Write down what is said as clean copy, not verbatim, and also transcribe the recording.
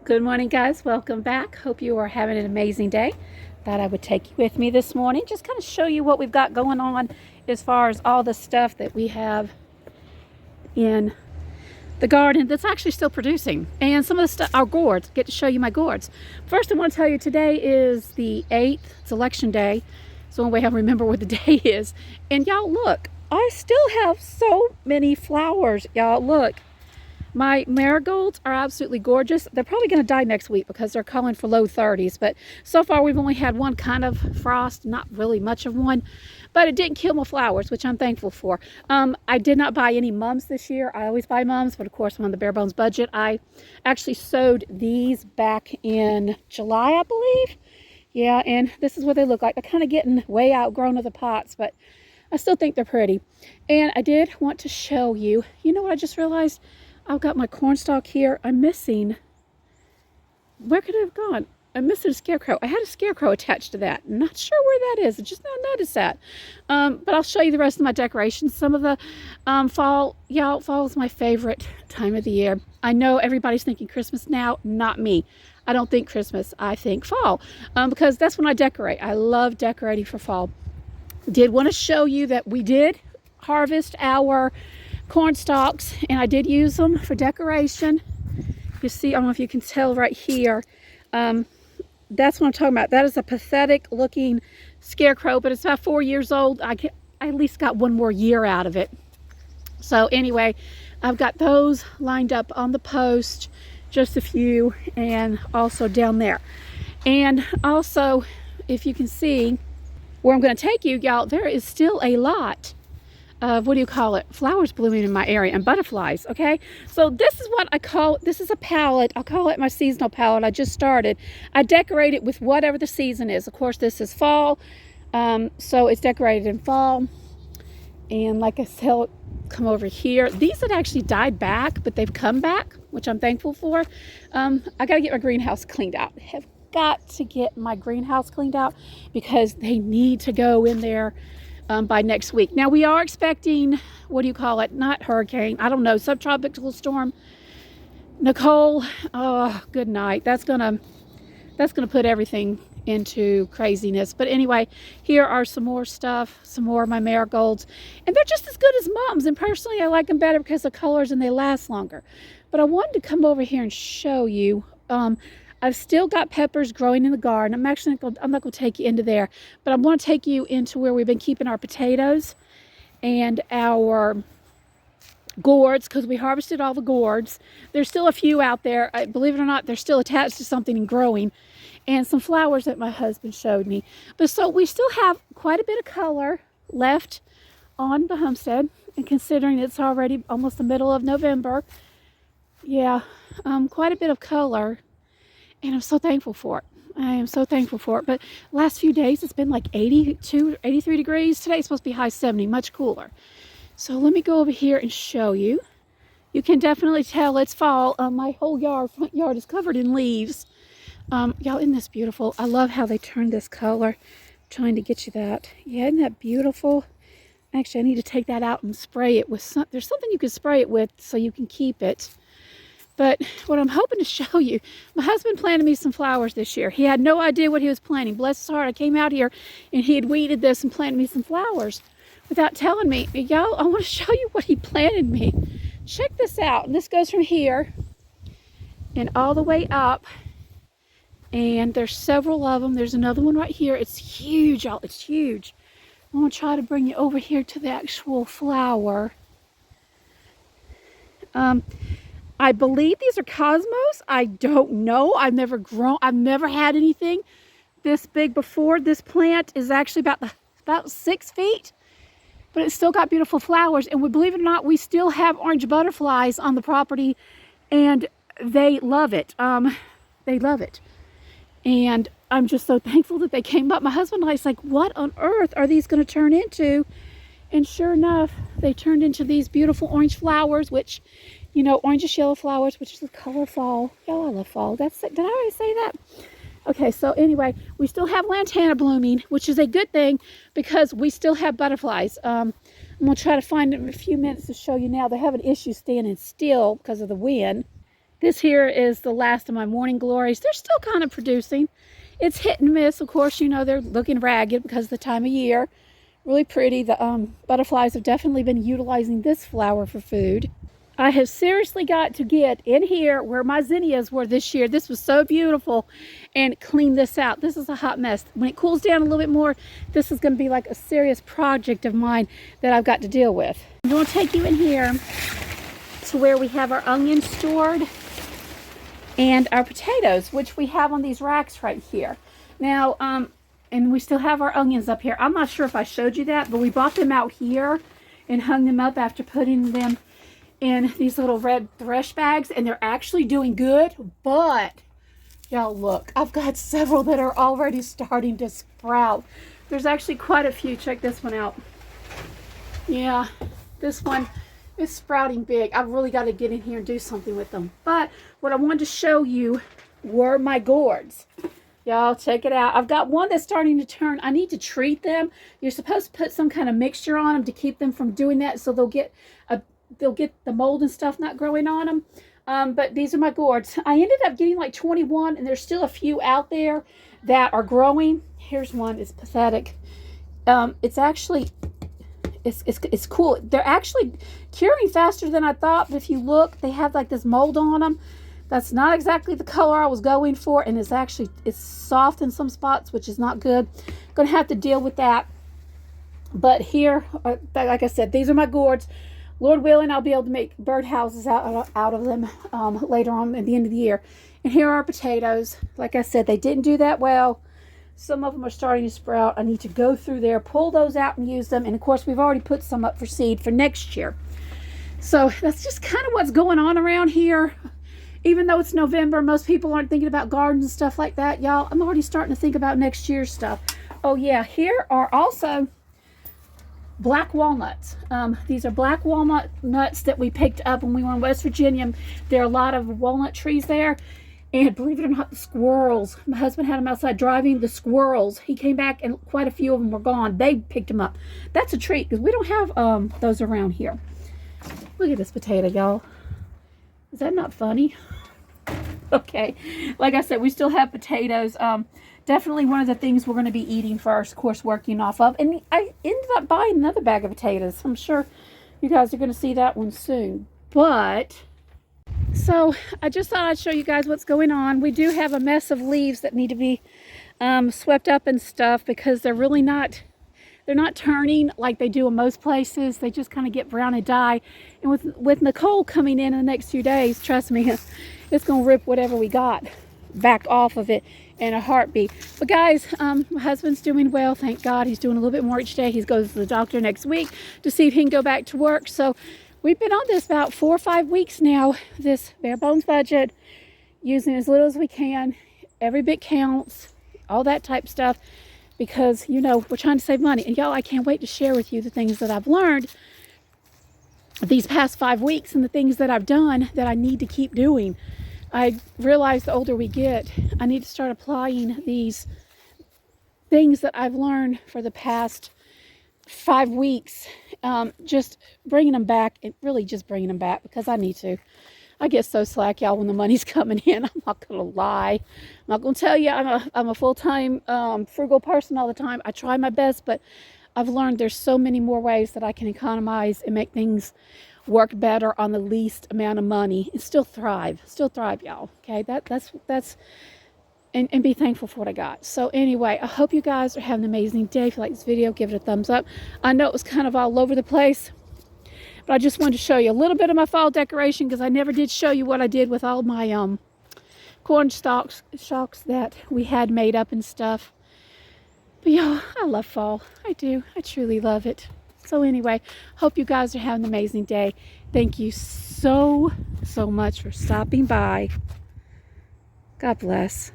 Good morning, guys. Welcome back. Hope you are having an amazing day. Thought I would take you with me this morning, just kind of show you what we've got going on as far as all the stuff that we have in the garden that's actually still producing, and some of the stuff, our gourds. Get to show you my gourds. First, I want to tell you today is the 8th. It's election day, so one way I remember what the day is. And y'all, look, I still have so many flowers. Y'all, look. My marigolds are absolutely gorgeous. They're probably going to die next week because they're calling for low 30s. But so far we've only had one kind of frost, not really much of one. But it didn't kill my flowers, which I'm thankful for. I did not buy any mums this year. I always buy mums, but of course I'm on the bare bones budget. I actually sowed these back in July, I believe. Yeah, and this is what they look like. They're kind of getting way outgrown of the pots, but I still think they're pretty. And I did want to show you, you know what I just realized? I've got my corn stalk here. I'm missing, where could it have gone? I'm missing a scarecrow. I had a scarecrow attached to that. Not sure where that is. I just now noticed that. But I'll show you the rest of my decorations. Some of the fall, y'all, fall is my favorite time of the year. I know everybody's thinking Christmas now. Not me. I don't think Christmas. I think fall, because that's when I decorate. I love decorating for fall. Did want to show you that we did harvest our corn stalks, and I did use them for decoration. You see, I don't know if you can tell right here. That's what I'm talking about. That is a pathetic looking scarecrow, but it's about 4 years old. I at least got one more year out of it. So anyway, I've got those lined up on the post, just a few, and also down there. And also, if you can see where I'm going to take you, y'all, there is still a lot of, what do you call it, flowers blooming in my area, and butterflies. Okay, so this is what I call, this is a palette. I'll call it my seasonal palette. I just started. I decorate it with whatever the season is. Of course, this is fall, so it's decorated in fall. And like I said, come over here, these had actually died back, but they've come back, which I'm thankful for. I got to get my greenhouse cleaned out. Have got to get my greenhouse cleaned out because they need to go in there by next week. Now we are expecting, what do you call it, not hurricane, I don't know, subtropical storm Nicole. Oh, good night. That's gonna put everything into craziness. But anyway, here are some more stuff, some more of my marigolds, and they're just as good as mums, and personally I like them better because of colors and they last longer. But I wanted to come over here and show you, I've still got peppers growing in the garden. I'm not going to take you into there, but I want to take you into where we've been keeping our potatoes and our gourds, because we harvested all the gourds. There's still a few out there. Believe it or not, they're still attached to something and growing. And some flowers that my husband showed me. But so we still have quite a bit of color left on the homestead, and considering it's already almost the middle of November, yeah, quite a bit of color. And I'm so thankful for it. I am so thankful for it. But last few days, it's been like 82, 83 degrees. Today's supposed to be high 70, much cooler. So let me go over here and show you. You can definitely tell it's fall. My whole front yard is covered in leaves. Y'all, isn't this beautiful? I love how they turned this color. I'm trying to get you that. Yeah, isn't that beautiful? Actually, I need to take that out and spray it with there's something you can spray it with so you can keep it. But what I'm hoping to show you, my husband planted me some flowers this year. He had no idea what he was planting. Bless his heart, I came out here and he had weeded this and planted me some flowers without telling me. Y'all, I want to show you what he planted me. Check this out. And this goes from here and all the way up. And there's several of them. There's another one right here. It's huge, y'all. It's huge. I'm going to try to bring you over here to the actual flower. I believe these are cosmos. I don't know. I've never had anything this big before. This plant is actually about 6 feet, but it's still got beautiful flowers. And believe it or not, we still have orange butterflies on the property, and they love it. They love it. And I'm just so thankful that they came up. My husband and I was like, what on earth are these going to turn into? And sure enough, they turned into these beautiful orange flowers, which, you know, orangish yellow flowers, which is the color of fall. Y'all, I love fall. Did I already say that? Okay, so anyway, we still have lantana blooming, which is a good thing because we still have butterflies. I'm going to try to find them in a few minutes to show you now. They're having issues standing still because of the wind. This here is the last of my morning glories. They're still kind of producing. It's hit and miss. Of course, you know, they're looking ragged because of the time of year. Really pretty. The butterflies have definitely been utilizing this flower for food. I have seriously got to get in here where my zinnias were this year. This was so beautiful, and clean this out. This is a hot mess. When it cools down a little bit more, this is going to be like a serious project of mine that I've got to deal with. I'm going to take you in here to where we have our onions stored and our potatoes, which we have on these racks right here. Now, and we still have our onions up here. I'm not sure if I showed you that, but we bought them out here and hung them up after putting them in these little red thresh bags, and they're actually doing good. But y'all look, I've got several that are already starting to sprout. There's actually quite a few. Check this one out. Yeah, this one is sprouting big. I've really got to get in here and do something with them. But what I wanted to show you were my gourds. Y'all check it out. I've got one that's starting to turn. I need to treat them. You're supposed to put some kind of mixture on them to keep them from doing that, so they'll get the mold and stuff not growing on them. But these are my gourds. I ended up getting like 21, and there's still a few out there that are growing. Here's one. It's pathetic. It's actually, it's cool. They're actually curing faster than I thought. But if you look, they have like this mold on them. That's not exactly the color I was going for, and it's soft in some spots, which is not good. Gonna have to deal with that. But here, like I said, these are my gourds. Lord willing, I'll be able to make birdhouses out of them later on at the end of the year. And here are our potatoes. Like I said, they didn't do that well. Some of them are starting to sprout. I need to go through there, pull those out and use them. And of course, we've already put some up for seed for next year. So that's just kind of what's going on around here. Even though it's November, most people aren't thinking about gardens and stuff like that, y'all. I'm already starting to think about next year's stuff. Oh yeah, here are also black walnuts. These are black walnut nuts that we picked up when we were in West Virginia. There are a lot of walnut trees there. And believe it or not, the squirrels. My husband had them outside driving. The squirrels. He came back and quite a few of them were gone. They picked them up. That's a treat because we don't have those around here. Look at this potato, y'all. Is that not funny? Okay, like I said, we still have potatoes. Definitely one of the things we're going to be eating first, of course, working off of. And I ended up buying another bag of potatoes. I'm sure you guys are going to see that one soon. But, so I just thought I'd show you guys what's going on. We do have a mess of leaves that need to be swept up and stuff because they're really not, they're not turning like they do in most places. They just kind of get brown and die. And with Nicole coming in the next few days, trust me, it's going to rip whatever we got back off of it in a heartbeat. But guys, my husband's doing well, thank God. He's doing a little bit more each day. He goes to the doctor next week to see if he can go back to work. So we've been on this about 4 or 5 weeks now, this bare bones budget, using as little as we can. Every bit counts, all that type stuff, because, you know, we're trying to save money. And y'all, I can't wait to share with you the things that I've learned these past 5 weeks and the things that I've done that I need to keep doing. I realize the older we get, I need to start applying these things that I've learned for the past 5 weeks, just bringing them back, and really just bringing them back because I need to. I get so slack, y'all, when the money's coming in. I'm not going to lie. I'm not going to tell you I'm a full-time frugal person all the time. I try my best, but I've learned there's so many more ways that I can economize and make things work better on the least amount of money and still thrive, y'all. Okay, that's and be thankful for what I got. So anyway, I hope you guys are having an amazing day. If you like this video, give it a thumbs up. I know it was kind of all over the place, but I just wanted to show you a little bit of my fall decoration because I never did show you what I did with all my corn stalks that we had made up and stuff. But y'all, I love fall. I do. I truly love it. So anyway, hope you guys are having an amazing day. Thank you so much for stopping by. God bless.